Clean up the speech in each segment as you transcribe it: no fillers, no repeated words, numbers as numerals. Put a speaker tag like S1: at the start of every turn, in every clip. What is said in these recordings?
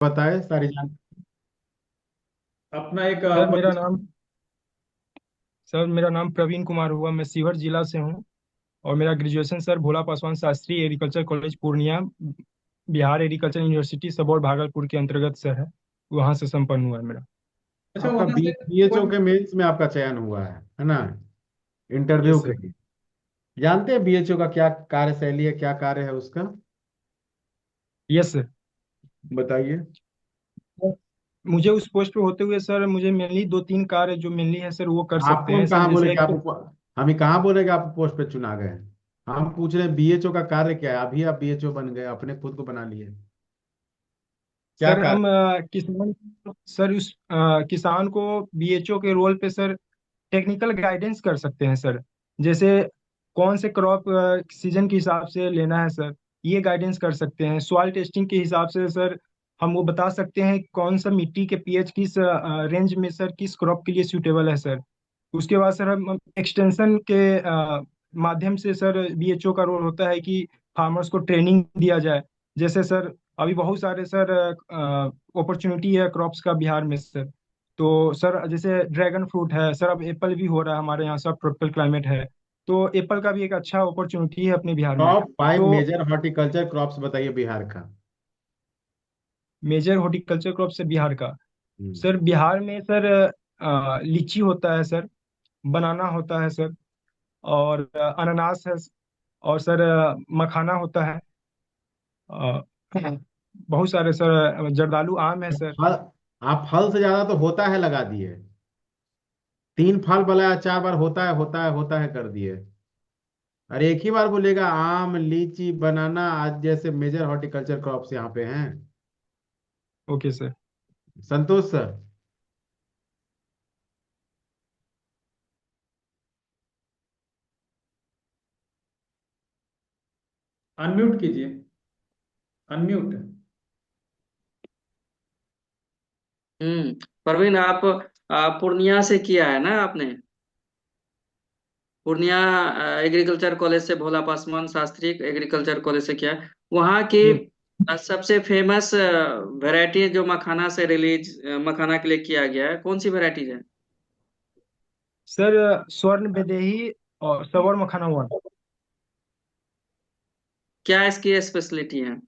S1: बताए सारी जान अपना एक
S2: सर मेरा नाम सर मेरा नाम प्रवीण कुमार हुआ। मैं सीवर जिला से हूँ और मेरा graduation sir Bhola Paswan Shastri agriculture college Purnia, Bihar agriculture university Sabour Bhagalpur के अंतर्गत सर है। वहाँ से संपन्न हुआ है मेरा।
S1: अच्छा आपका वहां से बीएचओ के मेंस में आपका चयन हुआ है ना? इंटरव्यू
S2: यस
S1: के
S2: सर।
S1: लिए। जानते हैं बीएचओ का क्या कार्यशैली है, क्या कार्य है उसका?
S2: Yes sir.
S1: बताइए।
S2: मुझे उस पोस्ट पे होते हुए सर मुझे मेनली दो तीन कार्य जो मेनली है सर वो कर सकते
S1: आपको हम
S2: हैं सर।
S1: कहाँ बोले
S2: जैसे
S1: कि
S2: एक
S1: आप
S2: तो
S1: हम ही कहाँ बोले कि आप पोस्ट पे चुना गए हैं? हम पूछ रहे हैं बीएचओ का कार्य क्या है। अभी आप बीएचओ बन गए, अपने खुद को बना लिए। क्या
S2: सर
S1: कार्य?
S2: हम किसान सर उस किसान को बीएचओ के रोल पे सर टेक्निकल गाइडेंस कर सकते हैं सर। जैसे कौन से क्रॉप सीजन के हिसाब से लेना है सर, ये गाइडेंस कर सकते हैं। सॉइल टेस्टिंग के हिसाब से सर हम वो बता सकते हैं कौन सा मिट्टी के पीएच किस रेंज में सर किस क्रॉप के लिए सूटेबल है सर। उसके बाद सर हम एक्सटेंशन के माध्यम से सर बीएचओ का रोल होता है कि फार्मर्स को ट्रेनिंग दिया जाए। जैसे सर अभी बहुत सारे सर अपॉर्चुनिटी है क्रॉप्स का बिहार में सर। तो सर जैसे ड्रैगन फ्रूट है सर, अब एप्पल भी हो रहा है हमारे यहाँ, सब ट्रॉपिकल क्लाइमेट है। तो एप्पल का भी एक अच्छा अपॉर्चुनिटी है अपने बिहार में।
S1: टॉप फाइव
S2: तो
S1: मेजर हॉर्टिकल्चर क्रॉप्स बताइए बिहार का।
S2: मेजर हॉर्टिकल्चर क्रॉप से बिहार का
S1: हम्म।
S2: सर, बिहार में सर लीची होता है सर, बनाना होता है सर, और अनानास है, और सर मखाना होता है। अ, बहुत सारे सर जर्दालू आम है सर।
S1: फल। आप फल से ज्यादा तो होता है लगा दिए। तीन फल बोला, 4 बार होता है कर दिए। अरे एक ही बार बोलेगा आम लीची बनाना, आज जैसे मेजर हॉर्टिकल्चर क्रॉप्स यहाँ पे हैं।
S2: Okay sir.
S1: Santosh sir. Unmute कीजिए। अनम्यूट।
S3: प्रवीण आप पूर्णिया से किया है ना आपने? पूर्णिया एग्रीकल्चर कॉलेज से, भोला पासवान शास्त्री एग्रीकल्चर कॉलेज से किया है। वहाँ की
S2: ये
S3: सबसे फेमस वैरायटी जो मखाना से रिलीज मखाना के लिए किया गया है, कौन सी वैरायटी है?
S2: सर स्वर्ण बेदेही और सवर मखाना वन।
S3: क्या इसकी स्पेशलिटी है?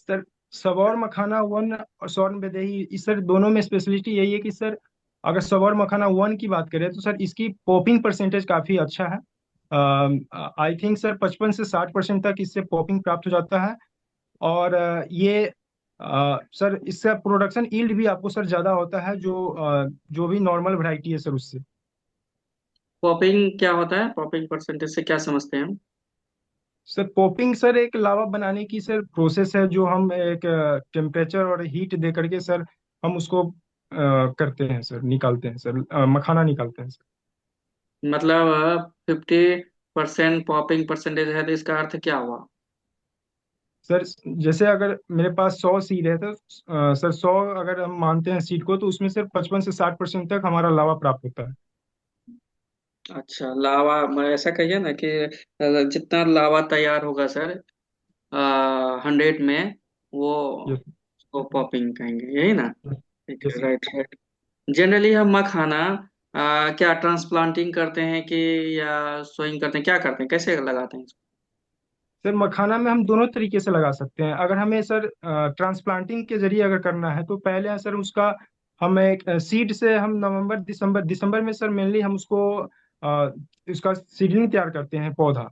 S2: सर सवर मखाना वन और स्वर्ण बेदेही, इस सर दोनों में स्पेशलिटी यही है कि सर अगर सवर मखाना वन की बात करें तो सर इसकी पॉपिंग परसेंटेज काफी अच्छा है। आई थिंक सर 55 से 60% तक इससे पॉपिंग प्राप्त हो जाता है। और ये सर इसका प्रोडक्शन यील्ड भी आपको सर ज्यादा होता है जो भी नॉर्मल वैरायटी है सर उससे।
S3: पॉपिंग क्या होता है? पॉपिंग परसेंटेज से क्या समझते हैं हम?
S2: सर पॉपिंग सर एक लावा बनाने की सर प्रोसेस है, जो हम एक टेम्परेचर और हीट दे करके सर हम उसको करते हैं सर, निकालते हैं सर, मखाना निकालते हैं सर।
S3: मतलब 50% पॉपिंग परसेंटेज है तो इसका अर्थ क्या हुआ?
S2: सर जैसे अगर मेरे पास 100 सीड है तो सर 100 अगर हम मानते हैं सीड को, तो उसमें सर 55 से 60% तक हमारा लावा प्राप्त होता है।
S3: अच्छा, लावा मैं ऐसा कहिए ना कि जितना लावा तैयार होगा सर 100 में, वो
S2: यस।
S3: उसको पॉपिंग कहेंगे, यही ना? ठीक है,
S2: yes sir.
S3: Right right. Generally हम मखाना क्या ट्रांसप्लांटिंग करते हैं कि या सोइंग करते हैं, क्या करते हैं, कैसे लगाते हैं इसको?
S2: सर मखाना में हम दोनों तरीके से लगा सकते हैं। अगर हमें सर ट्रांसप्लांटिंग के जरिए अगर करना है तो पहले सर उसका हम एक सीड से हम नवंबर दिसंबर दिसंबर में सर मेनली हम उसको उसका सीडलिंग तैयार करते हैं पौधा।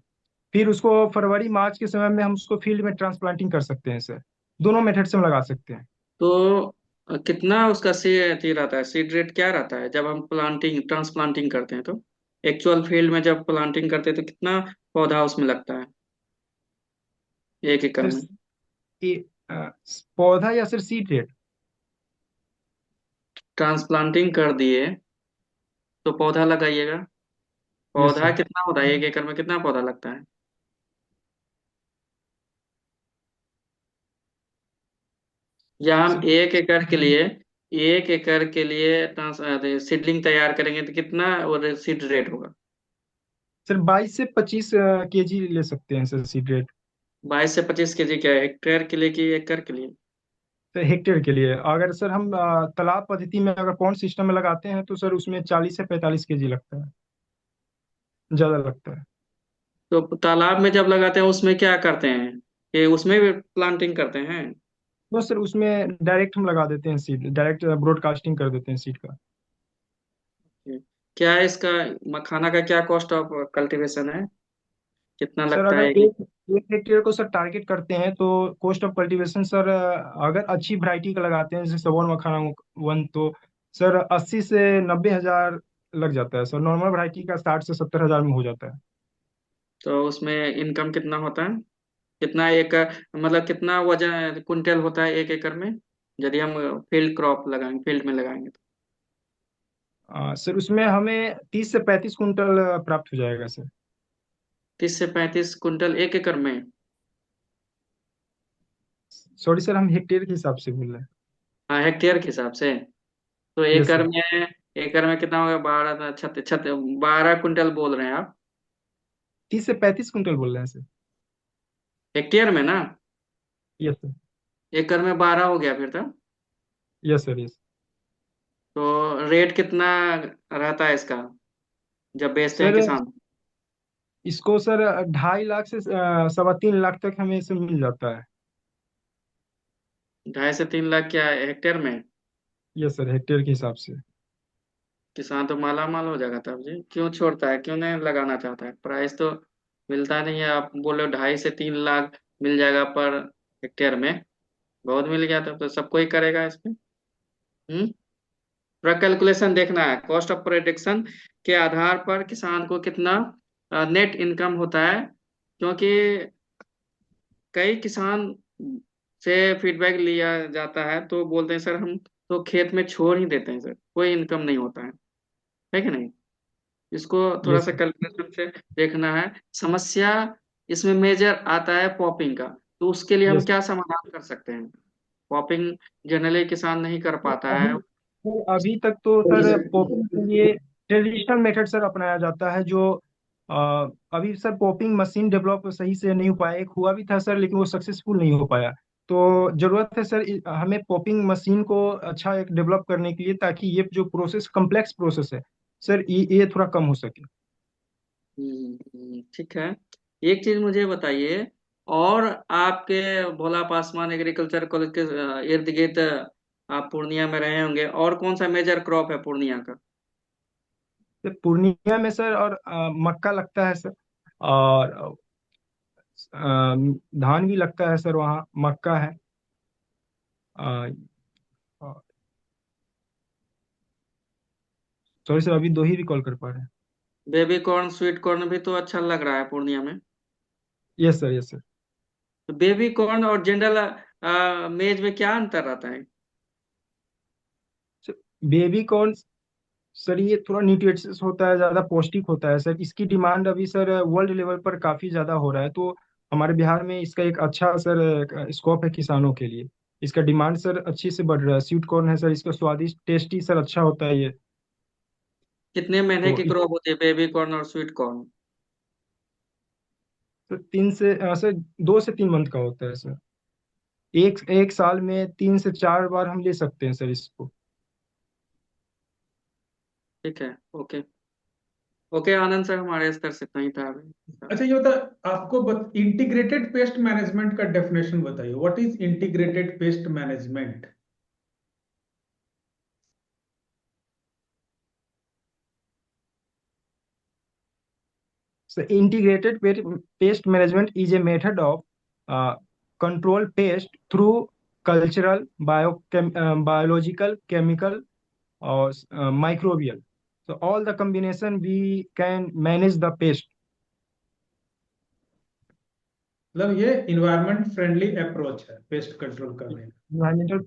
S2: फिर उसको फरवरी मार्च के समय में हम उसको फील्ड में ट्रांसप्लांटिंग कर सकते हैं सर। दोनों मेथड से हम लगा सकते हैं।
S3: तो कितना उसका सी रहता है, सीड रेट क्या रहता है जब हम प्लांटिंग ट्रांसप्लांटिंग करते हैं तो? एक्चुअल फील्ड में जब प्लांटिंग करते हैं तो कितना पौधा उसमें लगता है 1 एकड़
S2: सर
S3: में?
S2: ये पौधा या सर सीड रेट?
S3: ट्रांसप्लांटिंग कर दिए तो पौधा लगाइएगा।
S2: यस
S3: पौधा
S2: सर।
S3: कितना होता है, 1 एकड़ में कितना पौधा लगता है? या हम
S2: सर
S3: 1 एकड़ के लिए, 1 एकड़ के लिए सीडलिंग तैयार करेंगे तो कितना और सीड रेट होगा?
S2: सर 22 से 25 केजी ले सकते हैं सर सीड रेट।
S3: 22 से 25 केजी क्या है, हेक्टेयर के लिए कि एकड़ के लिए?
S2: तो हेक्टेयर के लिए अगर सर हम तालाब पद्धति में अगर पॉन्ड सिस्टम में लगाते हैं तो सर उसमें 40 से 45 केजी लगता है, ज्यादा लगता है।
S3: तो तालाब में जब लगाते हैं उसमें क्या करते हैं, कि उसमें भी प्लांटिंग करते हैं?
S2: तो सर उसमें डायरेक्ट हम लगा देते हैं सीड, डायरेक्ट ब्रॉडकास्टिंग कर देते हैं सीड का।
S3: क्या है इसका, मखाना का क्या कॉस्ट ऑफ कल्टीवेशन है, कितना
S2: सर
S3: लगता
S2: अगर
S3: है?
S2: एक एक हेक्टेयर को सर टारगेट करते हैं तो कॉस्ट ऑफ कल्टीवेशन सर, अगर अच्छी वैरायटी का लगाते हैं जैसे सबौर मखाना वन, तो सर 80 से 90 हजार लग जाता है सर। नॉर्मल वैरायटी का 60 से 70 हजार में हो जाता है।
S3: तो उसमें इनकम कितना होता है, कितना एक, मतलब कितना वजन कुंटल होता है 1 एकड़ में, यदि हम फील्ड क्रॉप लगाएंगे, फील्ड में लगाएंगे तो?
S2: सर उसमें हमें 30 से 35 कुंटल प्राप्त हो जाएगा सर।
S3: 30 से 35 कुंटल 1 एकड़ में?
S2: सॉरी सर, हम हेक्टेयर के हिसाब से बोल रहे हैं।
S3: हाँ, हेक्टेयर के हिसाब से। तो
S2: यस
S3: एकड़
S2: सर।
S3: में, एकड़ में कितना होगा, 12 बोल रहे हैं आप?
S2: 30 से 35 कुंटल बोल रहे हैं सर।
S3: हेक्टेयर में ना?
S2: Yes sir.
S3: एकड़ में 12 हो गया फिर तो।
S2: Yes sir. यस
S3: तो रेट कितना रहता है इसका जब बेचते हैं
S2: सर,
S3: किसान?
S2: इसको सर 2.5 लाख से 3.25 लाख तक हमें इसे मिल जाता है।
S3: 2.5 से 3 लाख क्या हेक्टेयर में?
S2: यस सर, हेक्टेयर के हिसाब से।
S3: किसान तो माला माल हो जाएगा तब जी, क्यों छोड़ता है, क्यों नहीं लगाना चाहता है? प्राइस तो मिलता नहीं है, आप बोले 2.5 से 3 लाख मिल जाएगा पर हेक्टेयर में, बहुत मिल गया तब तो सब कोई करेगा इस पे। पूरा कैलकुलेशन देखना है, कॉस्ट ऑफ प्रोडक्शन के आधार पर किसान को कितना नेट इनकम होता है। क्योंकि कई किसान से फीडबैक लिया जाता है तो बोलते हैं सर हम तो खेत में छोड़ ही देते हैं सर, कोई इनकम नहीं होता है कि नहीं? इसको थोड़ा
S2: यस
S3: सा कैलकुलेशन से देखना है। समस्या इसमें मेजर आता है पॉपिंग का, तो उसके लिए हम
S2: यस।
S3: क्या समाधान कर सकते हैं? पॉपिंग जनरली किसान नहीं कर पाता है।
S2: अभी तक तो सर पॉपिंग के लिए ट्रेडिशनल मेथड सर अपनाया जाता है, जो अभी सर पॉपिंग मशीन डेवलप सही से नहीं हो पाया। एक हुआ भी था सर लेकिन वो सक्सेसफुल नहीं हो पाया। तो जरूरत है सर हमें पॉपिंग मशीन को अच्छा एक डेवलप करने के लिए, ताकि ये जो प्रोसेस कम्प्लेक्स प्रोसेस है सर, ये थोड़ा कम हो सके।
S3: ठीक है। एक चीज मुझे बताइए, और आपके भोला पासवान एग्रीकल्चर कॉलेज के इर्द गिर्द आप पूर्णिया में रहे होंगे, और कौन सा मेजर क्रॉप है पूर्णिया का?
S2: तो पूर्णिया में सर और मक्का लगता है सर, और धान भी लगता है सर, वहाँ मक्का है। सॉरी सर, अभी दो ही रिकॉल कर पा रहे हैं।
S3: बेबी कॉर्न, स्वीट कॉर्न भी तो अच्छा लग रहा है पूर्णिया में।
S2: Yes sir. Yes sir.
S3: तो बेबी कॉर्न और जनरल मेज में क्या अंतर रहता है?
S2: बेबी कॉर्न सर ये थोड़ा न्यूट्रिशियस होता है, ज़्यादा पौष्टिक होता है सर। इसकी डिमांड अभी सर वर्ल्ड लेवल पर काफ़ी ज़्यादा हो रहा है। तो हमारे बिहार में इसका एक अच्छा सर स्कोप है किसानों के लिए। इसका डिमांड सर अच्छी से बढ़ रहा है। स्वीट कॉर्न है सर, इसका स्वादिष्ट टेस्टी सर अच्छा होता है ये।
S3: कितने महीने
S2: तो
S3: की क्रॉप होती है बेबी कॉर्न और स्वीट कॉर्न?
S2: सर 2 से 3 मंथ का होता है सर। एक एक साल में 3 से 4 बार हम ले सकते हैं सर इसको।
S3: ठीक है, ओके। ओके आनंद सर, हमारे स्तर से इतना ही था अभी।
S4: अच्छा, ये बता आपको इंटीग्रेटेड पेस्ट मैनेजमेंट का डेफिनेशन बताइए। What is integrated pest management?
S2: So integrated pest management is a method of control pest through cultural, biological, chemical, or microbial. So all the combination we can manage the pest.
S4: मतलब ये environment friendly approach है pest control करने
S2: Environmental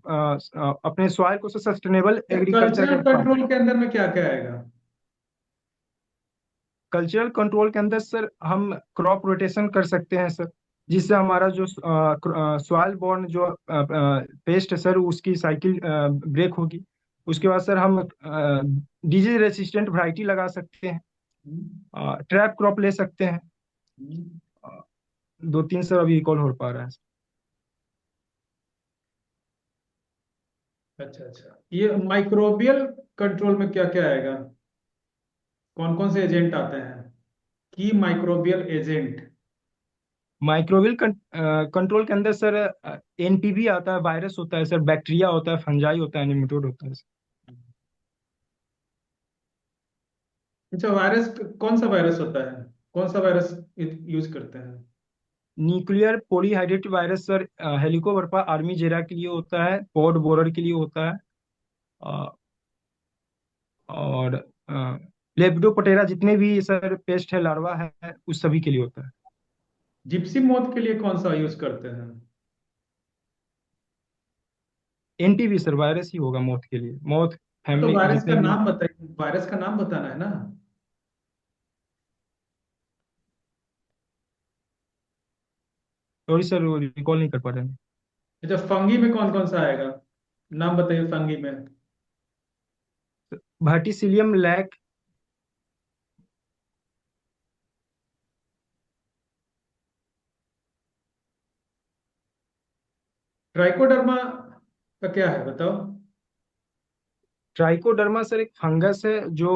S2: अपने soil को sustainable
S4: का।
S2: Agriculture का
S4: cultural
S2: काम।
S4: Control के अंदर में क्या क्या आएगा?
S2: कल्चरल कंट्रोल के अंदर सर हम क्रॉप रोटेशन कर सकते हैं सर, जिससे हमारा जो सॉइल बॉर्न जो पेस्ट है सर उसकी साइकिल ब्रेक होगी। उसके बाद सर हम डिजीज रेसिस्टेंट वैरायटी लगा सकते हैं, ट्रैप क्रॉप ले सकते हैं। अ, 2-3 सर अभी रिकॉल हो पा रहा है।
S4: अच्छा अच्छा, ये माइक्रोबियल कंट्रोल में क्या क्या आएगा? कौन कौन से एजेंट आते हैं? की माइक्रोबियल एजेंट।
S2: माइक्रोबियल कंट्रोल के अंदर सर एनपीवी आता है, वायरस होता है सर, बैक्टीरिया होता है, फंजाई होता है, निमेटोड होता है।
S4: अच्छा, वायरस कौन सा वायरस होता है? कौन सा वायरस यूज करते हैं?
S2: Nuclear polyhydrate virus sir, helicoverpa armigera के लिए होता है, पॉड बोरर के लिए होता है, अ, और लेप्टोप्टेरा जितने भी सर पेस्ट है, लार्वा है, उस सभी के लिए होता है।
S4: जिप्सी मोथ के लिए कौन सा यूज करते हैं?
S2: एनटीवी सर, वायरस ही होगा मौत के लिए, मौत
S4: तो
S2: फैमिली
S4: वायरस का
S2: जितने भी।
S4: नाम बताइए, वायरस का नाम बताना है ना।
S2: सॉरी सर, रिकॉल नहीं कर पा रहे हैं।
S4: अच्छा, फंगी में कौन कौन सा आएगा? नाम बताइए फंगी में।
S2: Verticillium lack.
S4: ट्राइकोडर्मा का क्या है बताओ?
S2: ट्राइकोडर्मा सर एक फंगस है जो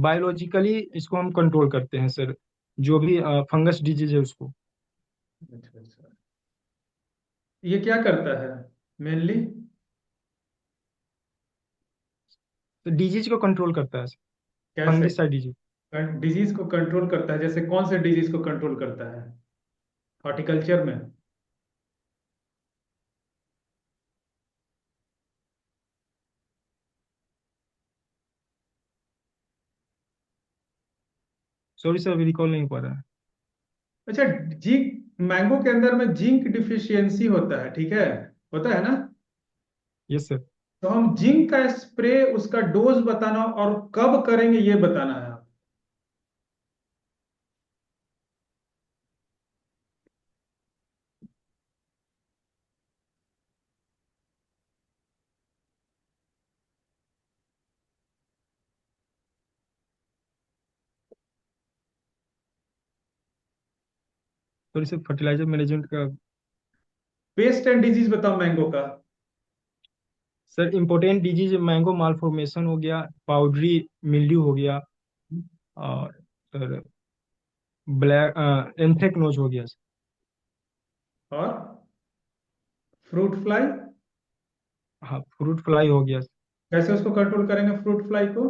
S2: बायोलॉजिकली इसको हम कंट्रोल करते हैं सर, जो भी फंगस डिजीज है उसको।
S4: अच्छा अच्छा, ये क्या करता है मेनली?
S2: तो डिजीज को कंट्रोल करता है सर,
S4: कैसे?
S2: Fungicide disease.
S4: डिजीज को कंट्रोल करता है, जैसे कौन से डिजीज को कंट्रोल करता है हॉर्टिकल्चर में?
S2: सॉरी सर, अभी रिकॉल नहीं हो पा रहा है।
S4: अच्छा, जिंक, मैंगो के अंदर में जिंक डिफिशियंसी होता है, ठीक है? होता है ना?
S2: Yes sir.
S4: तो हम जिंक का स्प्रे, उसका डोज बताना और कब करेंगे ये बताना है।
S2: सॉरी सर, फर्टिलाइजर मैनेजमेंट का।
S4: पेस्ट एंड डिजीज बताओ मैंगो का।
S2: Sir important disease mango malformation हो गया, पाउडरी मिल्ड्यू हो गया, और सर ब्लैक एंथ्रेक्नोज हो गया सर।
S4: और फ्रूट फ्लाई।
S2: हाँ, फ्रूट फ्लाई हो गया सर।
S4: कैसे उसको कंट्रोल करेंगे फ्रूट फ्लाई को?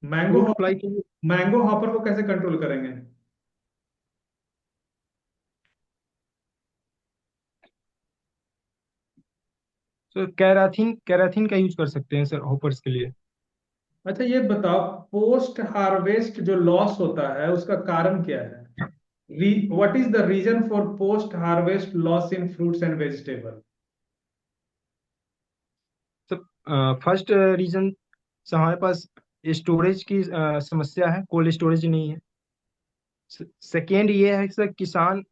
S4: Mango
S2: fruit
S4: hopper.
S2: फ्लाई के लिए
S4: मैंगो हॉपर को कैसे कंट्रोल करेंगे?
S2: सर कैराथीन कैराथीन का यूज कर सकते हैं सर होपर्स के लिए।
S4: अच्छा, ये बताओ, पोस्ट हार्वेस्ट जो लॉस होता है उसका कारण क्या है? What is the reason for post harvest loss in fruits and vegetable?
S2: Sir first reason हमारे पास स्टोरेज की समस्या है, कोल्ड स्टोरेज नहीं है। सेकेंड ये है कि सर किसान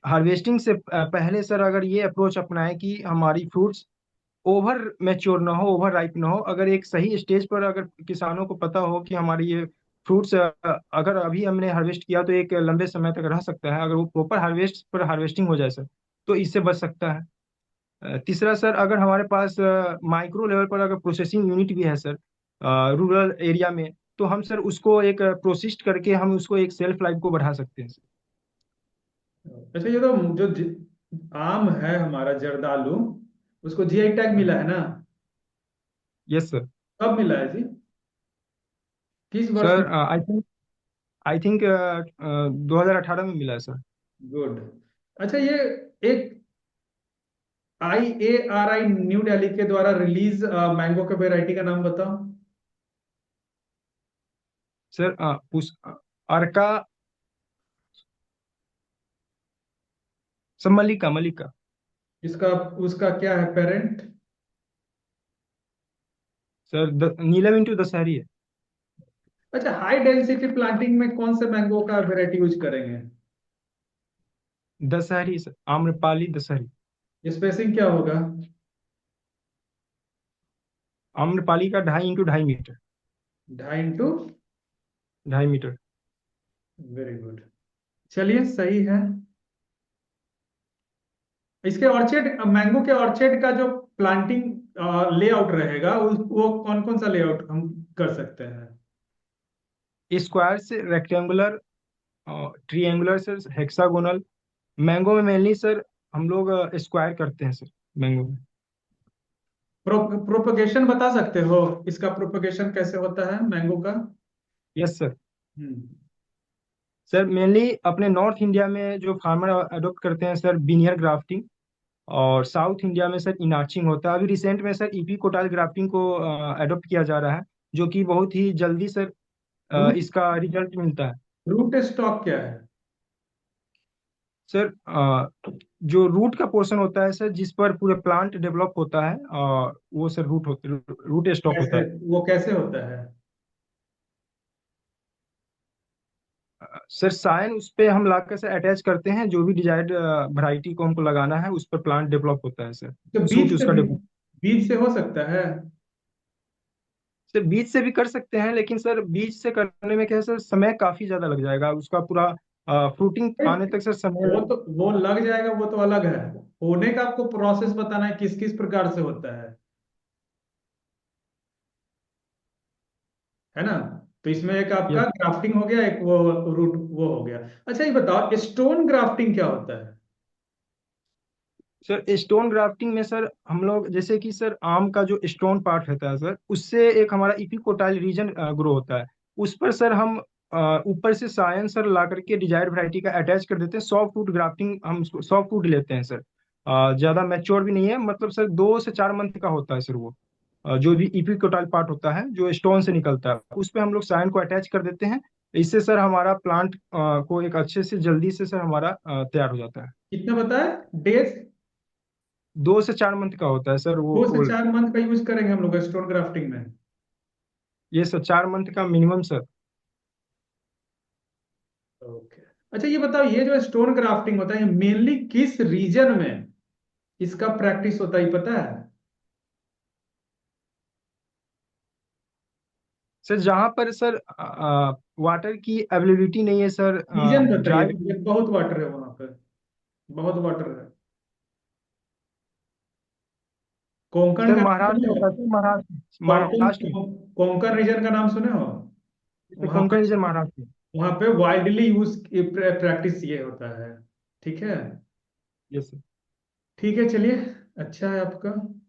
S2: हार्वेस्टिंग से पहले सर अगर ये अप्रोच अपनाए कि हमारी फ्रूट्स ओवर मैच्योर ना हो, ओवर राइप ना हो, अगर एक सही स्टेज पर अगर किसानों को पता हो कि हमारी ये फ्रूट्स अगर अभी हमने हार्वेस्ट किया तो एक लंबे समय तक रह सकता है, अगर वो प्रॉपर हार्वेस्ट पर हार्वेस्टिंग हो जाए सर, तो इससे बच सकता है। तीसरा सर, अगर हमारे पास माइक्रो लेवल पर अगर प्रोसेसिंग यूनिट भी है सर रूरल एरिया में, तो हम सर उसको एक प्रोसेस्ड करके हम उसको एक सेल्फ लाइफ को बढ़ा सकते हैं सर।
S4: अच्छा, ये तो जो आम है हमारा जर्दालू, उसको जीआई टैग मिला है ना?
S2: Yes sir.
S4: कब मिला है जी? किस वर्ष में?
S2: सर आई थिंक 2018 में मिला है सर।
S4: गुड। अच्छा, ये एक IARI न्यू दिल्ली के द्वारा रिलीज मैंगो के वैरायटी का नाम बताओ।
S2: सर अर्का, सब मलिका मलिका।
S4: इसका, उसका क्या है पेरेंट?
S2: सर नीलम इंटू दशहरी है।
S4: अच्छा, हाई डेंसिटी प्लांटिंग में कौन से मैंगो का वैरायटी यूज करेंगे?
S2: दशहरी सर, आम्रपाली दशहरी।
S4: स्पेसिंग क्या होगा?
S2: आम्रपाली का 2.5 into 2.5 metre.
S4: 2.5 into.
S2: 2.5 metre.
S4: Very good. चलिए सही है। इसके ऑर्चर्ड, मैंगो के ऑर्चर्ड का जो प्लांटिंग लेआउट रहेगा वो कौन कौन सा लेआउट हम कर सकते हैं?
S2: स्क्वायर से रेक्टेंगुलर, ट्रिएंगुलर सर, हेक्सागोनल। मैंगो में मेनली सर हम लोग स्क्वायर करते हैं सर, मैंगो में।
S4: प्रोपगेशन बता सकते हो, इसका प्रोपगेशन कैसे होता है मैंगो का?
S2: Yes sir.
S4: Hmm.
S2: Sir mainly अपने नॉर्थ इंडिया में जो फार्मर अडोप्ट करते हैं सर, बीनियर ग्राफ्टिंग। और साउथ इंडिया में सर इनाचिंग होता है। अभी रिसेंट में सर ईपी कोटाल ग्राफ्टिंग को अडोप्ट किया जा रहा है, जो कि बहुत ही जल्दी सर
S4: रूट
S2: इसका रिजल्ट मिलता है।
S4: रूट स्टॉक क्या है?
S2: सर जो रूट का पोर्शन होता है सर, जिस पर पूरे प्लांट डेवलप होता है, वो सर रूट स्टॉक होता
S4: कैसे,
S2: है।
S4: वो कैसे होता है?
S2: सर साइन उस पे हम लाकर सर अटैच करते हैं, जो भी डिजायर्ड वैरायटी को हमको लगाना है उस पर प्लांट डेवलप होता है सर।
S4: तो
S2: सूट
S4: बीज से
S2: उसका
S4: भी,
S2: डेवलप।
S4: बीज से हो सकता है?
S2: सर बीज से भी कर सकते हैं, लेकिन सर बीज से करने में क्या है सर, समय काफी ज्यादा लग जाएगा, उसका पूरा फ्रूटिंग
S4: अरे,
S2: आने तक सर समय।
S4: वो लग जाएगा, वो तो अलग है। होने का आपको प्रोसेस बताना है, किस किस प्रकार से होता है ना? तो इसमें एक आपका
S2: यस
S4: ग्राफ्टिंग हो गया, एक वो रूट वो हो गया। अच्छा ये बताओ, स्टोन ग्राफ्टिंग क्या होता है?
S2: सर, स्टोन ग्राफ्टिंग में सर हम लोग जैसे कि सर आम का जो स्टोन पार्ट रहता है सर, उससे एक हमारा इपिकोटाइल रीजन ग्रो होता है। उस पर सर हम ऊपर से सायन सर ला करके डिजायर्ड वैरायटी का अटैच कर देते हैं। सॉफ्ट वुड ग्राफ्टिंग, हम सॉफ्ट वुड लेते हैं सर। ज्यादा मैच्योर भी नहीं है, मतलब सर 2 से 4 मंथ का होता है सर वो। जो भी इपिकोटाइल पार्ट होता है जो स्टोन से निकलता है, उस पर हम लोग सायन को अटैच कर देते हैं। इससे सर हमारा प्लांट को एक अच्छे से जल्दी से सर हमारा तैयार हो जाता है।
S4: कितना बताया डेज?
S2: 2 से 4 मंथ का होता है सर
S4: दो
S2: वो।
S4: से चार मंथ का यूज करेंगे हम लोग स्टोन ग्राफ्टिंग में?
S2: ये सर 4 मंथ का मिनिमम सर।
S4: ओके। अच्छा ये बताओ, ये जो स्टोन ग्राफ्टिंग होता है, ये मेनली किस रीजन में इसका प्रैक्टिस होता है, ये पता है?
S2: सर जहाँ पर सर वाटर की अवेलेबिलिटी नहीं है सर,
S4: रीजन बताइए,
S2: ड्राई।
S4: ये बहुत वाटर है वहां पे, बहुत वाटर है। कोंकण
S2: सर
S4: का नाम
S2: महाराष्ट्र
S4: सुने हो?
S2: होता है सर, महाराष्ट्र
S4: कोंकण,
S2: महाराष्ट्र में।
S4: कोंकण रीजन का नाम सुने हो?
S2: सर
S4: वहां पे,
S2: कोंकण रीजन महाराष्ट्र में।
S4: वहां पे वाइडली यूज प्रैक्टिस ये होता है। ठीक है।
S2: Yes sir.
S4: ठीक है चलिए, अच्छा है आपका।